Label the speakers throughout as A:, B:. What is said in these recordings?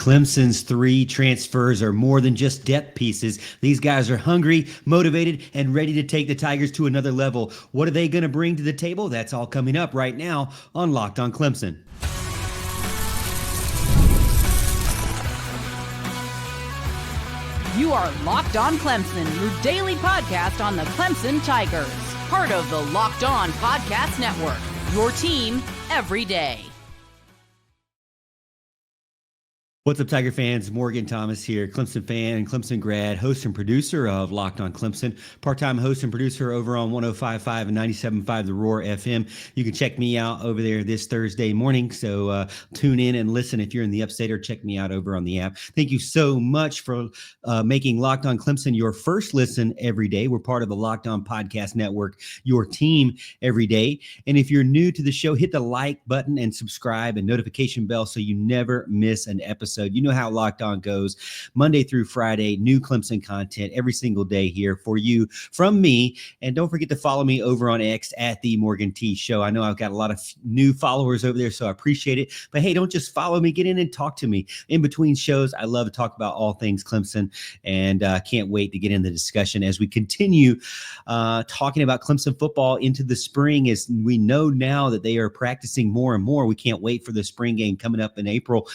A: Clemson's 3 transfers are more than just depth pieces. These guys are hungry, motivated, and ready to take the Tigers to another level. What are they going to bring to the table? That's all coming up right now on Locked on Clemson.
B: You are Locked on Clemson, your daily podcast on the Clemson Tigers. Part of the Locked on Podcast Network, your team every day.
A: What's up, Tiger fans? Morgan Thomas here, Clemson fan and Clemson grad, host and producer of Locked on Clemson, part-time host and producer over on 105.5 and 97.5 The Roar FM. You can check me out over there this Thursday morning, so tune in and listen if you're in the upstate, or check me out over on the app. Thank you so much for making Locked on Clemson your first listen every day. We're part of the Locked on Podcast Network, your team every day. And if you're new to the show, hit the like button and subscribe and notification bell so you never miss an episode. You know how Locked On goes. Monday through Friday, new Clemson content every single day here for you from me. And don't forget to follow me over on X at The Morgan T Show. I know I've got a lot of new followers over there, so I appreciate it. But hey, don't just follow me. Get in and talk to me. In between shows, I love to talk about all things Clemson, and can't wait to get in the discussion as we continue talking about Clemson football into the spring. As we know now that they are practicing more and more, we can't wait for the spring game coming up in April.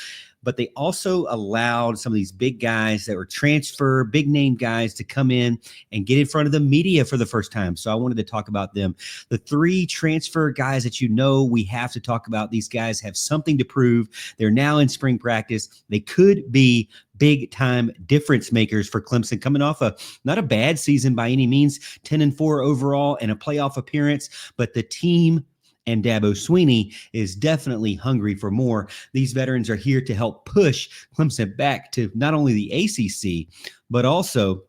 A: But they also allowed some of these big guys that were transfer, big name guys to come in and get in front of the media for the first time. So I wanted to talk about them. The 3 transfer guys that we have to talk about. These guys have something to prove. They're now in spring practice. They could be big time difference makers for Clemson, coming off not a bad season by any means, 10-4 overall and a playoff appearance, but the team and Dabo Swinney is definitely hungry for more. These veterans are here to help push Clemson back to not only the ACC, but also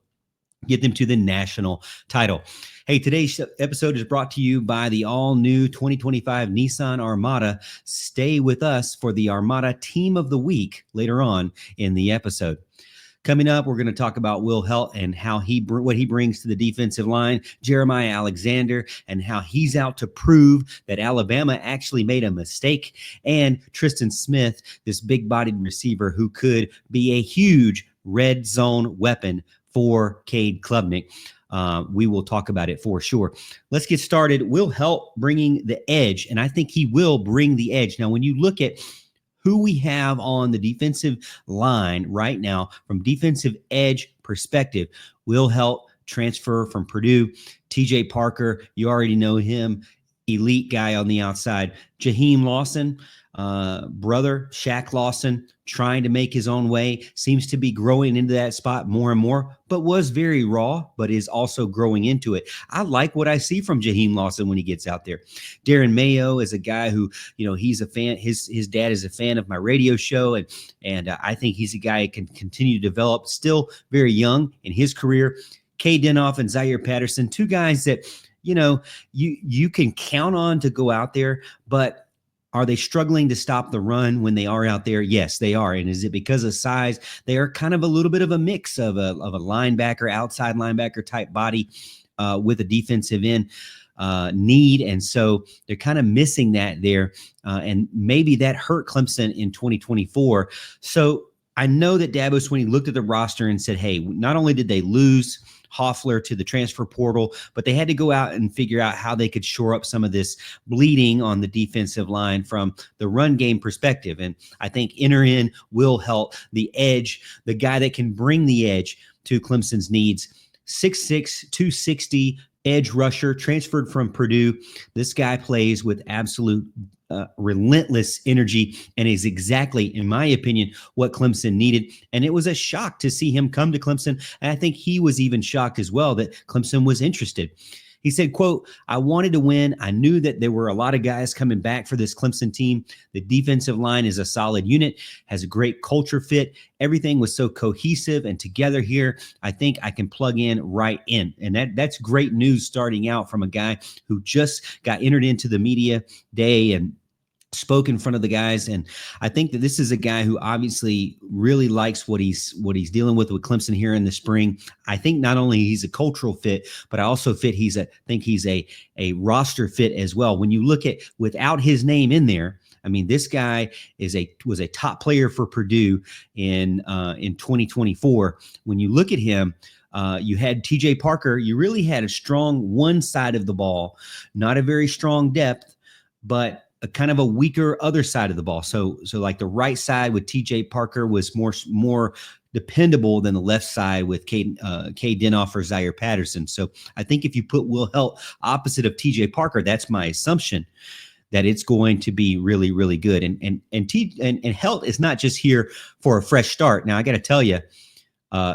A: get them to the national title. Hey, today's episode is brought to you by the all-new 2025 Nissan Armada. Stay with us for the Armada Team of the Week later on in the episode. Coming up, we're going to talk about Will Heldt and how what he brings to the defensive line, Jeremiah Alexander, and how he's out to prove that Alabama actually made a mistake, and Tristan Smith, this big-bodied receiver who could be a huge red zone weapon for Cade Klubnik. We will talk about it for sure. Let's get started. Will Heldt bringing the edge, and I think he will bring the edge. Now, when you look at who we have on the defensive line right now from defensive edge perspective, Will Heldt, transfer from Purdue. TJ Parker, you already know him, elite guy on the outside. Jaheim Lawson, brother Shaq Lawson, trying to make his own way, seems to be growing into that spot more and more, but was very raw, but is also growing into it. I like what I see from Jaheim Lawson when he gets out there. Darren Mayo is a guy who, he's a fan. His dad is a fan of my radio show, and I think he's a guy who can continue to develop, still very young in his career. Kay Denoff and Zaire Patterson, 2 guys that, you can count on to go out there, but are they struggling to stop the run when they are out there? Yes, they are. And is it because of size? They are kind of a little bit of a mix of a linebacker, outside linebacker type body with a defensive end need. And so they're kind of missing that there. And maybe that hurt Clemson in 2024. So I know that Dabo Swinney looked at the roster and said, hey, not only did they lose Hoffler to the transfer portal, but they had to go out and figure out how they could shore up some of this bleeding on the defensive line from the run game perspective. And I think enter in Will Heldt, the edge, the guy that can bring the edge to Clemson's needs. 6'6", 260 edge rusher, transferred from Purdue. This guy plays with absolute relentless energy and is exactly, in my opinion, what Clemson needed. And it was a shock to see him come to Clemson. And I think he was even shocked as well that Clemson was interested. He said, quote, I wanted to win. I knew that there were a lot of guys coming back for this Clemson team. The defensive line is a solid unit, has a great culture fit. Everything was so cohesive and together here. I think I can plug in right in. And that's great news starting out from a guy who just got entered into the media day and spoke in front of the guys. And I think that this is a guy who obviously really likes what he's dealing with Clemson here in the spring. I think not only he's a cultural fit, but I also think he's a roster fit as well. When you look at without his name in there, I mean, this guy was a top player for Purdue in 2024. When you look at him, you had TJ Parker. You really had a strong one side of the ball, not a very strong depth, but a kind of a weaker other side of the ball. So like the right side with TJ Parker was more dependable than the left side with Cade Denoff or Zaire Patterson. So I think if you put Will Heldt opposite of TJ Parker, that's my assumption that it's going to be really, really good. And Heldt is not just here for a fresh start. Now I got to tell you,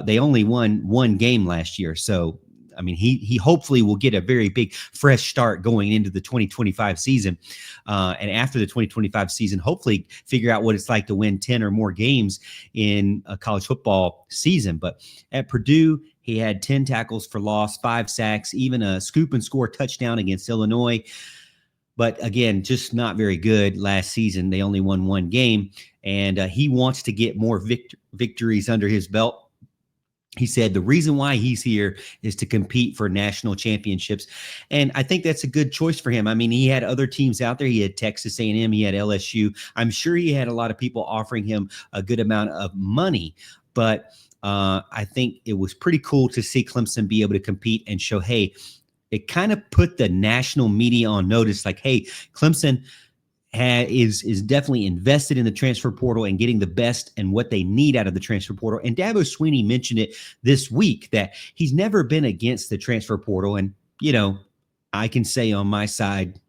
A: they only won one game last year. So, I mean, he hopefully will get a very big fresh start going into the 2025 season. And after the 2025 season, hopefully figure out what it's like to win 10 or more games in a college football season. But at Purdue, he had 10 tackles for loss, 5 sacks, even a scoop and score touchdown against Illinois. But again, just not very good last season. They only won one game, and he wants to get more victories under his belt. He said the reason why he's here is to compete for national championships. And I think that's a good choice for him. I mean, he had other teams out there. He had Texas A&M. He had LSU. I'm sure he had a lot of people offering him a good amount of money. But I think it was pretty cool to see Clemson be able to compete and show, hey, it kind of put the national media on notice, like, hey, Clemson is definitely invested in the transfer portal and getting the best and what they need out of the transfer portal. And Dabo Swinney mentioned it this week that he's never been against the transfer portal. And, you know, I can say on my side,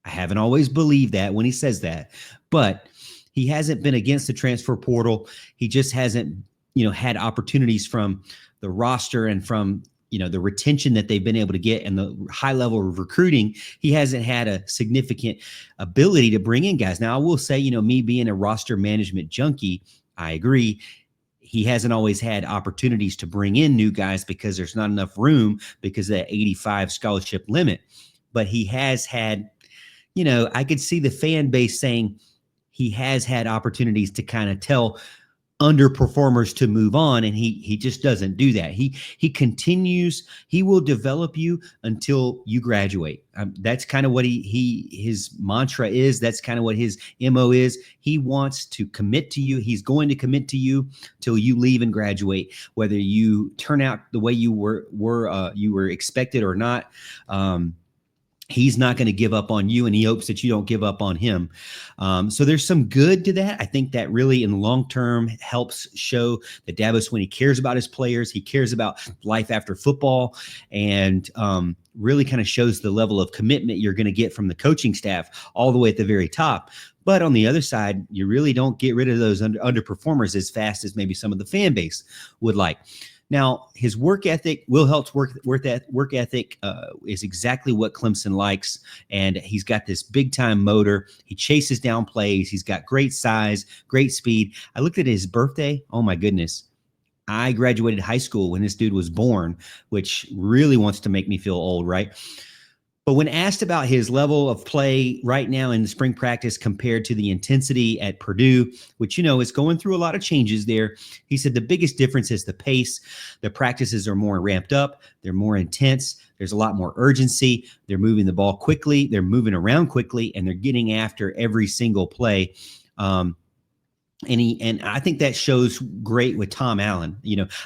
A: I haven't always believed that when he says that, but he hasn't been against the transfer portal. He just hasn't, had opportunities from the roster and from, the retention that they've been able to get and the high level of recruiting. He hasn't had a significant ability to bring in guys. Now, I will say, me being a roster management junkie, I agree. He hasn't always had opportunities to bring in new guys because there's not enough room because of that 85 scholarship limit. But he has had, I could see the fan base saying he has had opportunities to kind of tell underperformers to move on, and he just doesn't do that. He continues. He will develop you until you graduate. That's kind of what his mantra is. That's kind of what his MO is. He wants to commit to you. He's going to commit to you till you leave and graduate, whether you turn out the way you were expected or not. He's not going to give up on you, and he hopes that you don't give up on him. So there's some good to that. I think that really in the long term helps show that Dabo Swinney cares about his players. He cares about life after football, and really kind of shows the level of commitment you're going to get from the coaching staff all the way at the very top. But on the other side, you really don't get rid of those underperformers as fast as maybe some of the fan base would like. Now, his work ethic, Will Heldt's work ethic is exactly what Clemson likes, and he's got this big-time motor. He chases down plays. He's got great size, great speed. I looked at his birthday. Oh, my goodness. I graduated high school when this dude was born, which really wants to make me feel old, right? But when asked about his level of play right now in the spring practice compared to the intensity at Purdue, which, is going through a lot of changes there, he said the biggest difference is the pace. The practices are more ramped up. They're more intense. There's a lot more urgency. They're moving the ball quickly. They're moving around quickly, and they're getting after every single play. And I think that shows great with Tom Allen.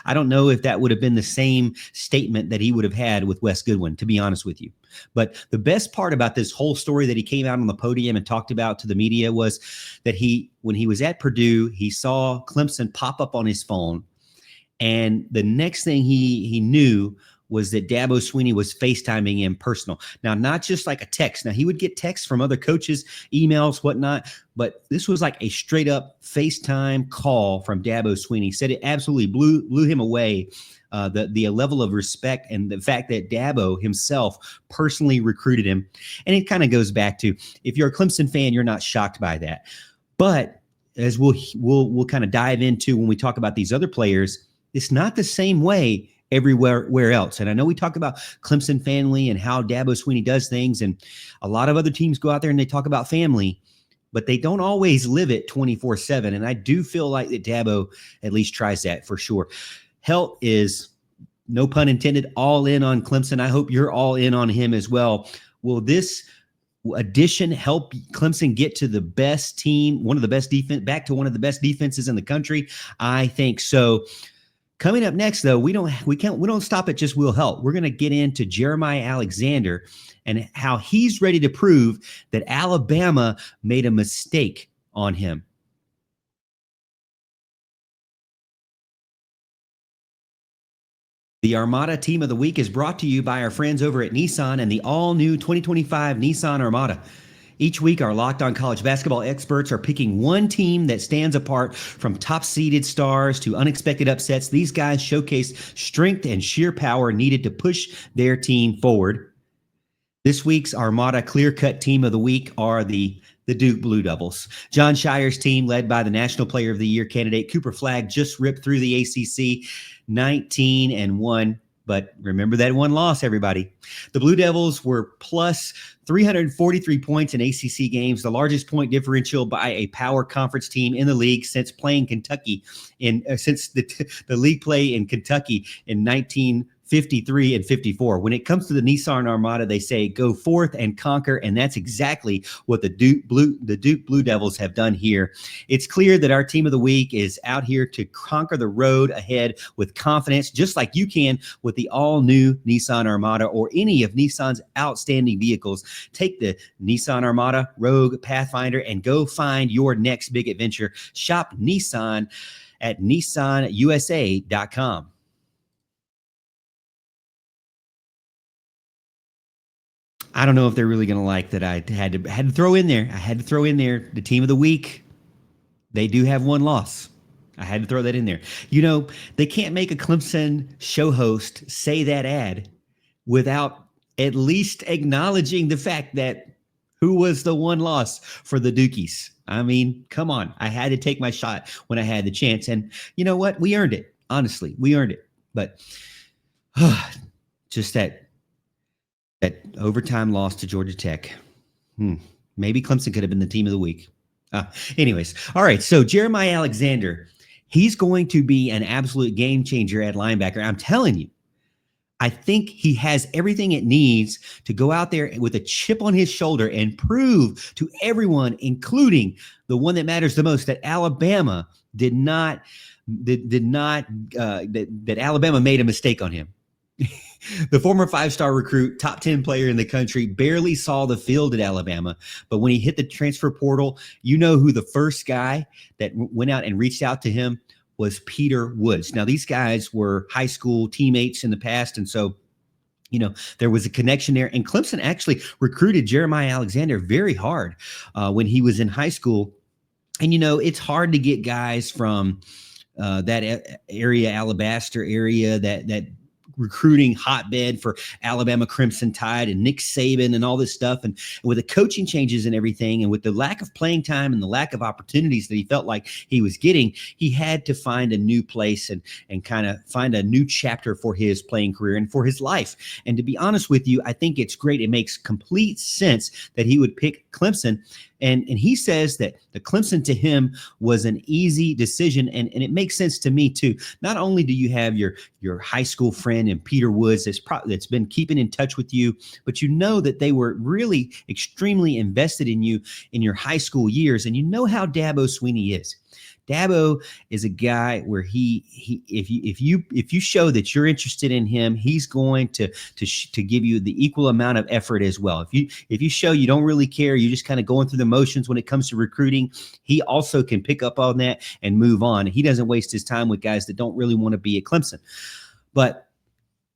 A: I don't know if that would have been the same statement that he would have had with Wes Goodwin, to be honest with you. But the best part about this whole story that he came out on the podium and talked about to the media was that when he was at Purdue, he saw Clemson pop up on his phone. And the next thing he knew was that Dabo Swinney was FaceTiming him personal. Now, not just like a text. Now, he would get texts from other coaches, emails, whatnot, but this was like a straight up FaceTime call from Dabo Swinney. Said it absolutely blew him away. The level of respect and the fact that Dabo himself personally recruited him. And it kind of goes back to, if you're a Clemson fan, you're not shocked by that. But as we'll kind of dive into when we talk about these other players, it's not the same way everywhere else. And I know we talk about Clemson family and how Dabo Swinney does things, and a lot of other teams go out there and they talk about family, but they don't always live it 24/7. And I do feel like that Dabo at least tries that for sure. Heldt is, no pun intended, all in on Clemson. I hope you're all in on him as well. Will addition help Clemson get to the best team, one of the best defense, back to one of the best defenses in the country? I think so. Coming up next, though, we don't stop at just Will Heldt. We're going to get into Jeremiah Alexander and how he's ready to prove that Alabama made a mistake on him. The Armada Team of the Week is brought to you by our friends over at Nissan and the all-new 2025 Nissan Armada. Each week, our Locked On College basketball experts are picking one team that stands apart from top-seeded stars to unexpected upsets. These guys showcase strength and sheer power needed to push their team forward. This week's Armada clear-cut team of the week are the Duke Blue Devils. John Shire's team, led by the National Player of the Year candidate Cooper Flagg, just ripped through the ACC 19-1. But remember that one loss, everybody. The Blue Devils were plus 343 points in ACC games, the largest point differential by a power conference team in the league since playing Kentucky since the league play in Kentucky in 1953 and 54. When it comes to the Nissan Armada, they say go forth and conquer, and that's exactly what the Duke Blue Devils have done here. It's clear that our team of the week is out here to conquer the road ahead with confidence, just like you can with the all-new Nissan Armada or any of Nissan's outstanding vehicles. Take the Nissan Armada, Rogue, Pathfinder, and go find your next big adventure. Shop Nissan at nissanusa.com. I don't know if they're really going to like that I had to throw in there. I had to throw in there the team of the week. They do have one loss. I had to throw that in there. You know, they can't make a Clemson show host say that ad without at least acknowledging the fact that who was the one loss for the Dukies. I mean, come on. I had to take my shot when I had the chance. And you know what? We earned it. Honestly, we earned it. But just that overtime loss to Georgia Tech. Maybe Clemson could have been the team of the week. Anyways, all right. So Jeremiah Alexander, he's going to be an absolute game changer at linebacker. I'm telling you, I think he has everything it needs to go out there with a chip on his shoulder and prove to everyone, including the one that matters the most, that Alabama that Alabama made a mistake on him. The former 5-star recruit, top 10 player in the country, barely saw the field at Alabama. But when he hit the transfer portal, you know who the first guy that went out and reached out to him was Peter Woods. Now, these guys were high school teammates in the past. And so, you know, there was a connection there. And Clemson actually recruited Jeremiah Alexander very hard when he was in high school. And, you know, it's hard to get guys from that area, Alabaster area, that recruiting hotbed for Alabama Crimson Tide and Nick Saban and all this stuff. And with the coaching changes and everything, and with the lack of playing time and the lack of opportunities that he felt like he was getting, he had to find a new place and kind of find a new chapter for his playing career and for his life. And to be honest with you, I think it's great. It makes complete sense that he would pick Clemson. And he says that the Clemson to him was an easy decision. And it makes sense to me too. Not only do you have your high school friend and Peter Woods that's been keeping in touch with you, but you know that they were really extremely invested in you in your high school years. And you know how Dabo Swinney is. Dabo is a guy where if you show that you're interested in him, he's going to give you the equal amount of effort as well. If you show you don't really care, you're just kind of going through the motions when it comes to recruiting, he also can pick up on that and move on. He doesn't waste his time with guys that don't really want to be at Clemson. But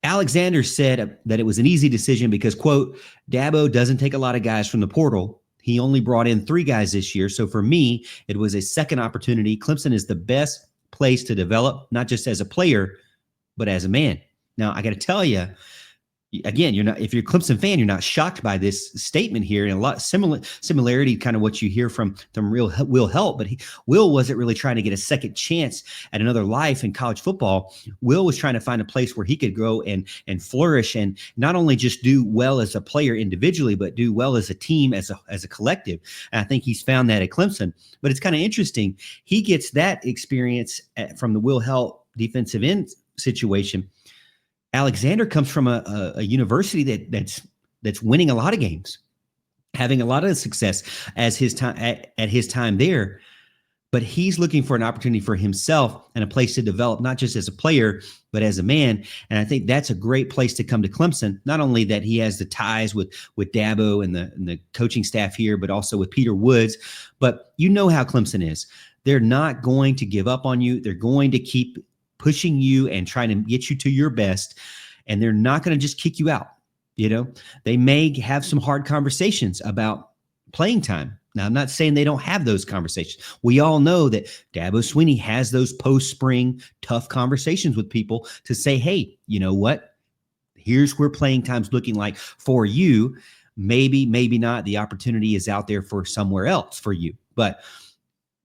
A: Alexander said that it was an easy decision because, quote, Dabo doesn't take a lot of guys from the portal. He only brought in 3 guys this year. So for me, it was a second opportunity. Clemson is the best place to develop, not just as a player, but as a man. Now, I got to tell you, again, if you're a Clemson fan, you're not shocked by this statement here, and a lot of similarity, kind of what you hear from Will Heldt. But Will wasn't really trying to get a second chance at another life in college football. Will was trying to find a place where he could go and flourish, and not only just do well as a player individually, but do well as a team, as a collective. And I think he's found that at Clemson. But it's kind of interesting. He gets that experience from the Will Heldt defensive end situation. Alexander comes from a university that's winning a lot of games. having a lot of success as his time at his time there. But he's looking for an opportunity for himself and a place to develop, not just as a player, but as a man. And I think that's a great place to come to Clemson. Not only that he has the ties with Dabo and the coaching staff here, but also with Peter Woods. But you know how Clemson is. They're not going to give up on you. They're going to keep pushing you and trying to get you to your best. And they're not going to just kick you out. You know, they may have some hard conversations about playing time. Now, I'm not saying they don't have those conversations. We all know that Dabo Swinney has those post-spring tough conversations with people to say, hey, you know what? Here's where playing time's looking like for you. Maybe, maybe not. The opportunity is out there for somewhere else for you. But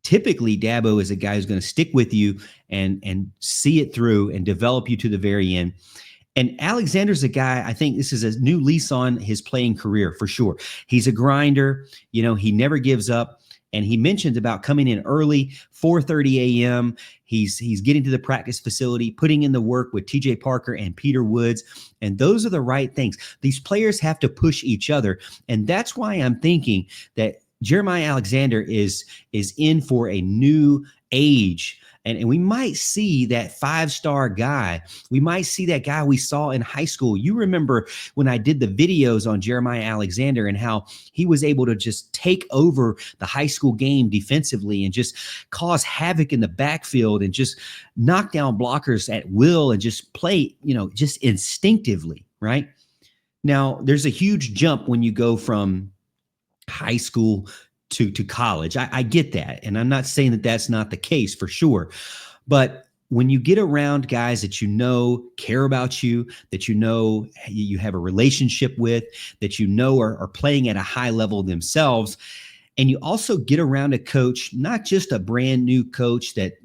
A: typically, Dabo is a guy who's going to stick with you and see it through and develop you to the very end. And Alexander's a guy, I think this is a new lease on his playing career for sure. He's a grinder. You know, he never gives up. And he mentioned about coming in early, 4:30 a.m. He's getting to the practice facility, putting in the work with TJ Parker and Peter Woods. And those are the right things. These players have to push each other. And that's why I'm thinking that Jeremiah Alexander is in for a new age. And we might see that 5-star guy. We might see that guy we saw in high school. You remember when I did the videos on Jeremiah Alexander and how he was able to just take over the high school game defensively and just cause havoc in the backfield and just knock down blockers at will and just play, you know, just instinctively, right? Now, there's a huge jump when you go from high school to college. I get that. And I'm not saying that that's not the case for sure. But when you get around guys that you know care about you, that you know you have a relationship with, that you know are playing at a high level themselves, and you also get around a coach, not just a brand new coach that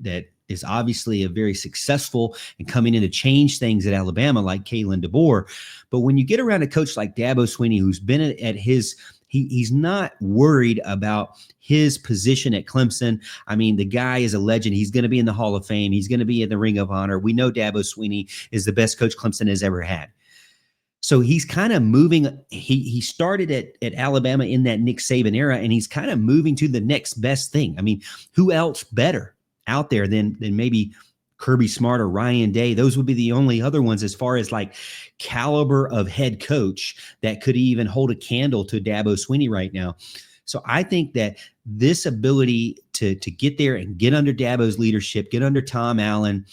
A: is obviously a very successful and coming in to change things at Alabama like Kalen DeBoer, but when you get around a coach like Dabo Swinney, who's been at his He's not worried about his position at Clemson. I mean, the guy is a legend. He's going to be in the Hall of Fame. He's going to be in the Ring of Honor. We know Dabo Swinney is the best coach Clemson has ever had. So he's kind of moving. He started at Alabama in that Nick Saban era, and he's kind of moving to the next best thing. I mean, who else better out there than maybe Kirby Smart or Ryan Day? Those would be the only other ones as far as like caliber of head coach that could even hold a candle to Dabo Swinney right now. So I think that this ability to get there and get under Dabo's leadership, get under Tom Allen,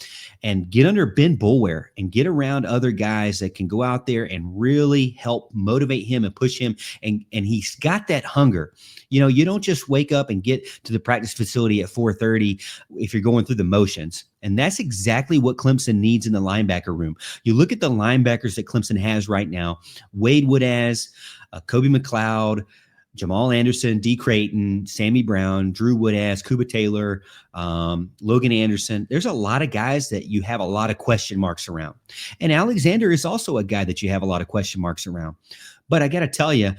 A: and get under Ben Boulware and get around other guys that can go out there and really help motivate him and push him. And he's got that hunger. You know, you don't just wake up and get to the practice facility at 4:30 if you're going through the motions. And that's exactly what Clemson needs in the linebacker room. You look at the linebackers that Clemson has right now, Wade Woodaz, Kobe McLeod, Jamal Anderson, D. Creighton, Sammy Brown, Drew Woodaz, Kuba Taylor, Logan Anderson. There's a lot of guys that you have a lot of question marks around. And Alexander is also a guy that you have a lot of question marks around. But I got to tell you,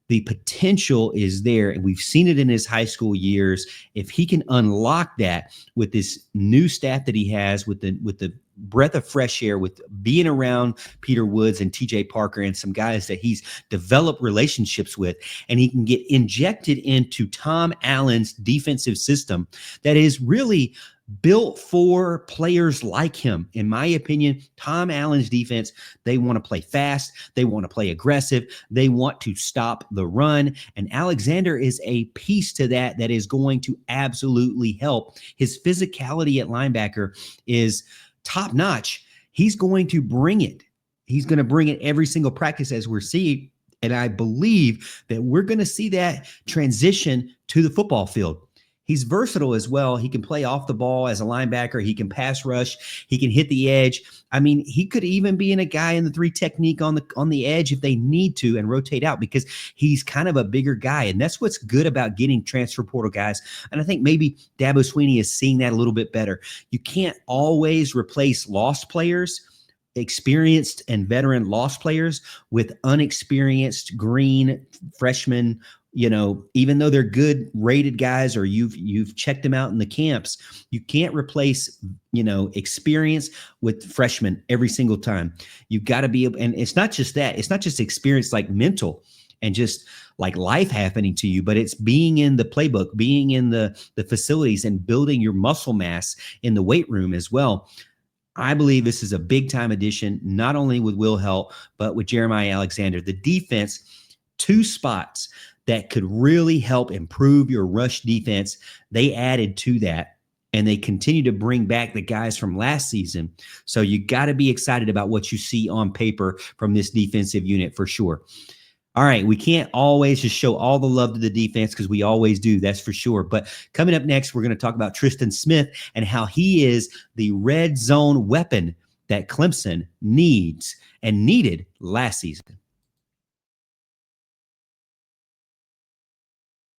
A: the potential is there, and we've seen it in his high school years. If he can unlock that with this new staff that he has, with the breath of fresh air, with being around Peter Woods and TJ Parker and some guys that he's developed relationships with, and he can get injected into Tom Allen's defensive system that is really built for players like him. In my opinion, Tom Allen's defense, they want to play fast. They want to play aggressive. They want to stop the run. And Alexander is a piece to that is going to absolutely help. His physicality at linebacker is top notch. He's going to bring it. He's going to bring it every single practice as we're seeing. And I believe that we're going to see that transition to the football field. He's versatile as well. He can play off the ball as a linebacker. He can pass rush. He can hit the edge. I mean, he could even be in a guy in the 3 technique on the edge if they need to and rotate out, because he's kind of a bigger guy. And that's what's good about getting transfer portal guys. And I think maybe Dabo Swinney is seeing that a little bit better. You can't always replace lost players, experienced and veteran lost players, with unexperienced green freshmen. You know, even though they're good rated guys, or you've checked them out in the camps, you can't replace, you know, experience with freshmen every single time. You've got to be able, and it's not just that. It's not just experience like mental. and just like life happening to you, but it's being in the playbook, being in the facilities and building your muscle mass in the weight room as well. I believe this is a big time addition, not only with Will Heldt, but with Jeremiah Alexander. The defense, 2 spots that could really help improve your rush defense. They added to that, and they continue to bring back the guys from last season. So you got to be excited about what you see on paper from this defensive unit for sure. All right, we can't always just show all the love to the defense because we always do, that's for sure. But coming up next, we're going to talk about Tristan Smith and how he is the red zone weapon that Clemson needs and needed last season.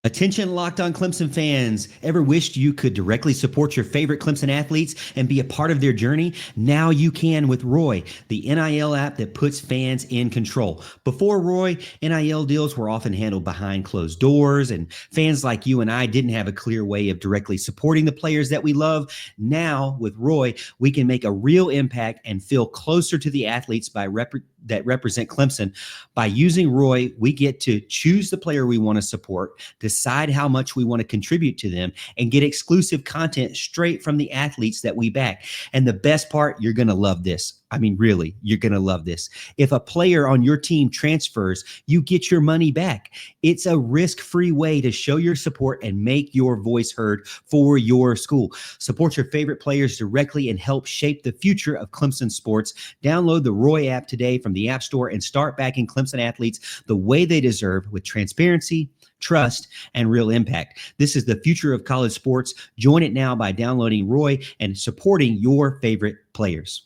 A: Attention, Locked On Clemson fans. Ever wished you could directly support your favorite Clemson athletes and be a part of their journey? Now you can with Roy, the NIL app that puts fans in control. Before Roy, NIL deals were often handled behind closed doors, and fans like you and I didn't have a clear way of directly supporting the players that we love. Now, with Roy, we can make a real impact and feel closer to the athletes that represent Clemson. By using Roy, we get to choose the player we want to support, decide how much we want to contribute to them, and get exclusive content straight from the athletes that we back. And the best part, you're going to love this. I mean, really, you're going to love this. If a player on your team transfers, you get your money back. It's a risk-free way to show your support and make your voice heard for your school. Support your favorite players directly and help shape the future of Clemson sports. Download the Roy app today from the App Store and start backing Clemson athletes the way they deserve, with transparency, trust, and real impact. This is the future of college sports. Join it now by downloading Roy and supporting your favorite players.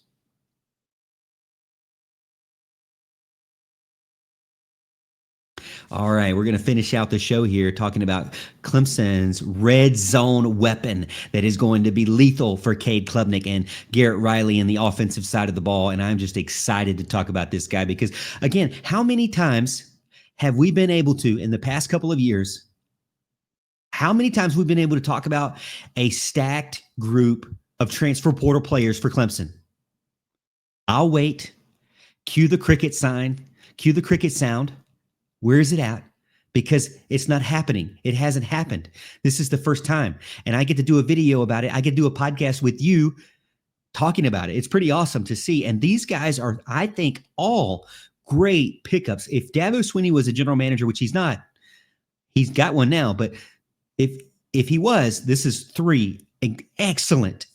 A: All right, we're going to finish out the show here talking about Clemson's red zone weapon that is going to be lethal for Cade Klubnik and Garrett Riley in the offensive side of the ball. And I'm just excited to talk about this guy because, again, how many times have we been able to, in the past couple of years, how many times we've been able to talk about a stacked group of transfer portal players for Clemson? I'll wait. Cue the cricket sign. Cue the cricket sound. Where is it at? Because it's not happening. It hasn't happened. This is the first time. And I get to do a video about it. I get to do a podcast with you talking about it. It's pretty awesome to see. And these guys are, I think, all great pickups. If Dabo Swinney was a general manager, which he's not, he's got one now. But if he was, this is 3 excellent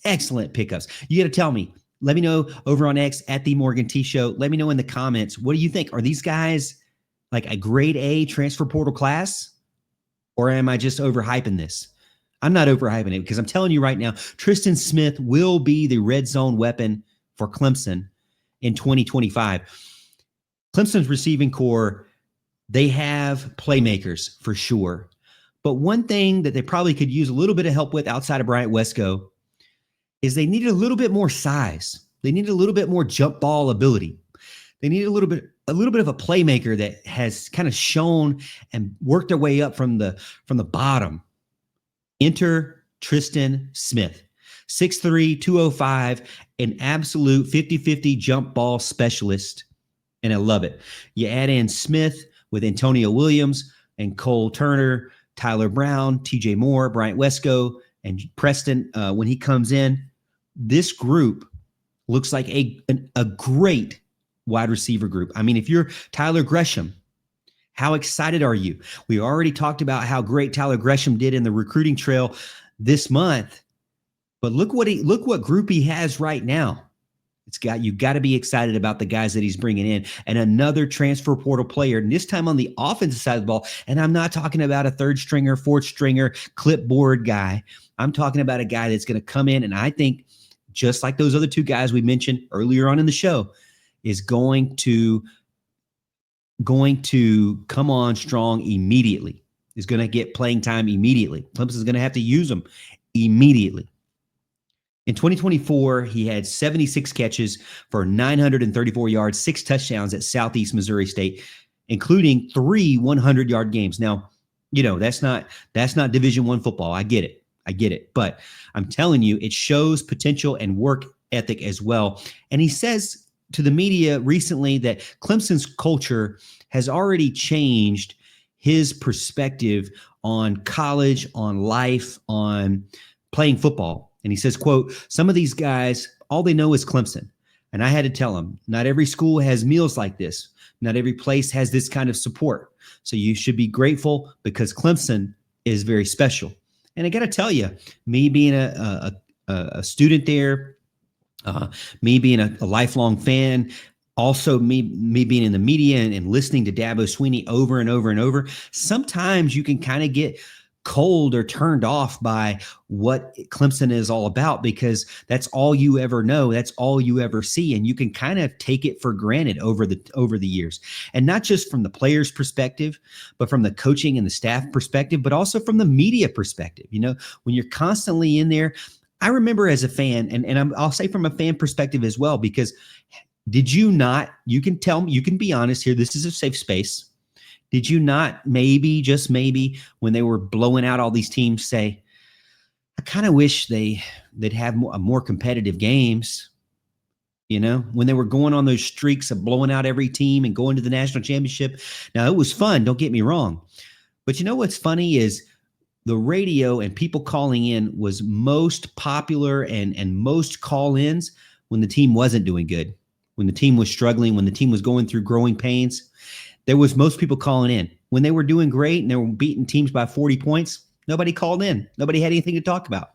A: pickups. You got to tell me. Let me know over on X at the Morgan T Show. Let me know in the comments. What do you think? Are these guys like a grade A transfer portal class? Or am I just overhyping this? I'm not overhyping it because I'm telling you right now, Tristan Smith will be the red zone weapon for Clemson in 2025. Clemson's receiving core, they have playmakers for sure. But one thing that they probably could use a little bit of help with outside of Bryant Wesco is they needed a little bit more size. They needed a little bit more jump ball ability. They need a little bit of a playmaker that has kind of shown and worked their way up from the bottom. Enter Tristan Smith, 6'3", 205, an absolute 50-50 jump ball specialist, and I love it. You add in Smith with Antonio Williams and Cole Turner, Tyler Brown, TJ Moore, Bryant Wesco, and Preston when he comes in. This group looks like a great wide receiver group. I mean, if you're Tyler Gresham, how excited are you? We already talked about how great Tyler Gresham did in the recruiting trail this month, but look what group he has right now. You've got to be excited about the guys that he's bringing in, and another transfer portal player, and this time on the offensive side of the ball. And I'm not talking about a third stringer, fourth stringer, clipboard guy. I'm talking about a guy that's going to come in, and I think just like those other 2 guys we mentioned earlier on in the show, is going to come on strong immediately, is going to get playing time immediately. Clemson's going to have to use them immediately. In 2024, he had 76 catches for 934 yards, 6 touchdowns at Southeast Missouri State, including 3 100-yard games. Now, that's not Division I football. I get it. But I'm telling you, it shows potential and work ethic as well. And he says to the media recently that Clemson's culture has already changed his perspective on college, on life, on playing football. And he says, quote, some of these guys, all they know is Clemson. And I had to tell him, not every school has meals like this. Not every place has this kind of support. So you should be grateful because Clemson is very special. And I got to tell you, me being a student there, me being a lifelong fan, also me being in the media and listening to Dabo Swinney over and over and over, sometimes you can kind of get cold or turned off by what Clemson is all about because that's all you ever know. That's all you ever see. And you can kind of take it for granted over the years. And not just from the players' perspective, but from the coaching and the staff perspective, but also from the media perspective. You know, when you're constantly in there, I remember as a fan, and I'll say from a fan perspective as well, because did you not, you can tell me, you can be honest here, this is a safe space. Did you not maybe, just maybe, when they were blowing out all these teams, say, I kind of wish they'd have more competitive games, you know, when they were going on those streaks of blowing out every team and going to the national championship. Now, it was fun, don't get me wrong. But you know what's funny is the radio and people calling in was most popular and most call-ins when the team wasn't doing good, when the team was struggling, when the team was going through growing pains. There was most people calling in. When they were doing great and they were beating teams by 40 points, nobody called in. Nobody had anything to talk about.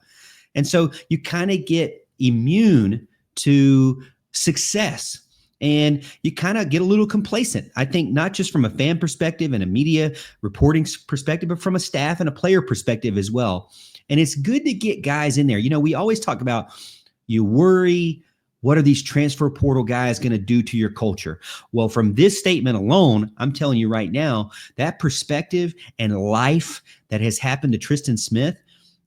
A: And so you kind of get immune to success and you kind of get a little complacent. I think not just from a fan perspective and a media reporting perspective, but from a staff and a player perspective as well. And it's good to get guys in there. You know, we always talk about you worry, what are these transfer portal guys going to do to your culture? Well, from this statement alone, I'm telling you right now, that perspective and life that has happened to Tristan Smith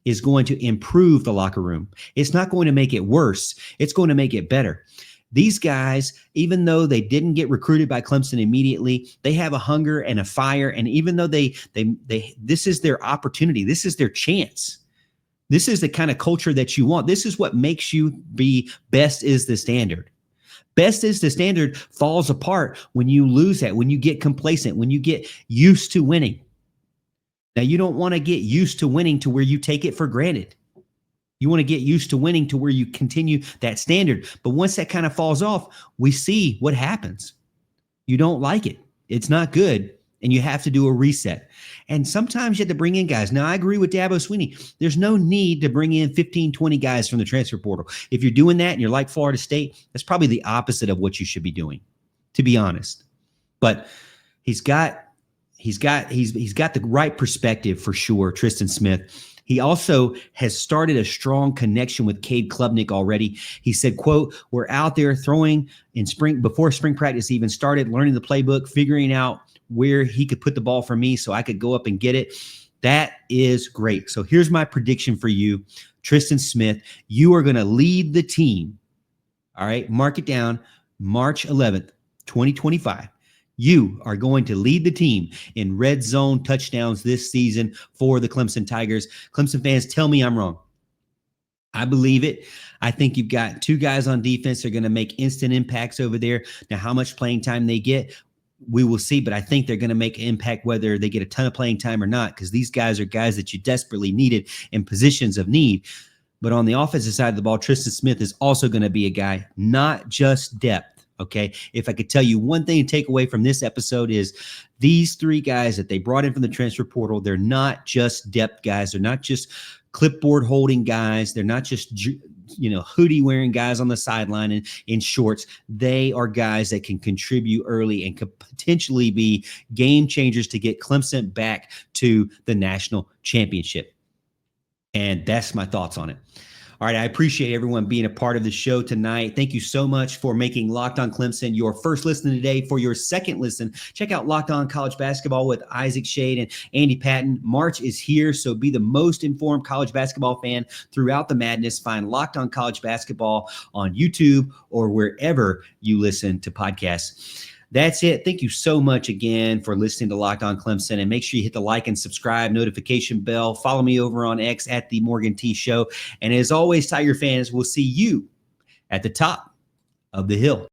A: is going to improve the locker room. It's not going to make it worse. It's going to make it better. These guys, even though they didn't get recruited by Clemson immediately, they have a hunger and a fire. And even though they this is their opportunity, this is their chance. This is the kind of culture that you want. This is what makes you be best is the standard. Best is the standard falls apart when you lose that, when you get complacent, when you get used to winning. Now, you don't want to get used to winning to where you take it for granted. You want to get used to winning to where you continue that standard. But once that kind of falls off, we see what happens. You don't like it. It's not good. And you have to do a reset. And sometimes you have to bring in guys. Now, I agree with Dabo Swinney. There's no need to bring in 15, 20 guys from the transfer portal. If you're doing that and you're like Florida State, that's probably the opposite of what you should be doing, to be honest. But he's got the right perspective for sure, Tristan Smith. He also has started a strong connection with Cade Klubnik already. He said, quote, we're out there throwing in spring, before spring practice even started, learning the playbook, figuring out where he could put the ball for me so I could go up and get it. That is great. So here's my prediction for you, Tristan Smith. You are going to lead the team. All right, mark it down, March 11th, 2025. You are going to lead the team in red zone touchdowns this season for the Clemson Tigers. Clemson fans, tell me I'm wrong. I believe it. I think you've got two guys on defense that are going to make instant impacts over there. Now, how much playing time they get, we will see, but I think they're going to make an impact whether they get a ton of playing time or not, because these guys are guys that you desperately needed in positions of need. But on the offensive side of the ball, Tristan Smith is also going to be a guy, not just depth. Okay, if I could tell you one thing to take away from this episode is these three guys that they brought in from the transfer portal, they're not just depth guys. They're not just clipboard holding guys. They're not just, hoodie wearing guys on the sideline and in shorts. They are guys that can contribute early and could potentially be game changers to get Clemson back to the national championship. And that's my thoughts on it. All right, I appreciate everyone being a part of the show tonight. Thank you so much for making Locked On Clemson your first listen today. For your second listen, check out Locked On College Basketball with Isaac Shade and Andy Patton. March is here, so be the most informed college basketball fan throughout the madness. Find Locked On College Basketball on YouTube or wherever you listen to podcasts. That's it. Thank you so much again for listening to Locked On Clemson. And make sure you hit the like and subscribe, notification bell. Follow me over on X at The Morgan T Show. And as always, Tiger fans, we'll see you at the top of the hill.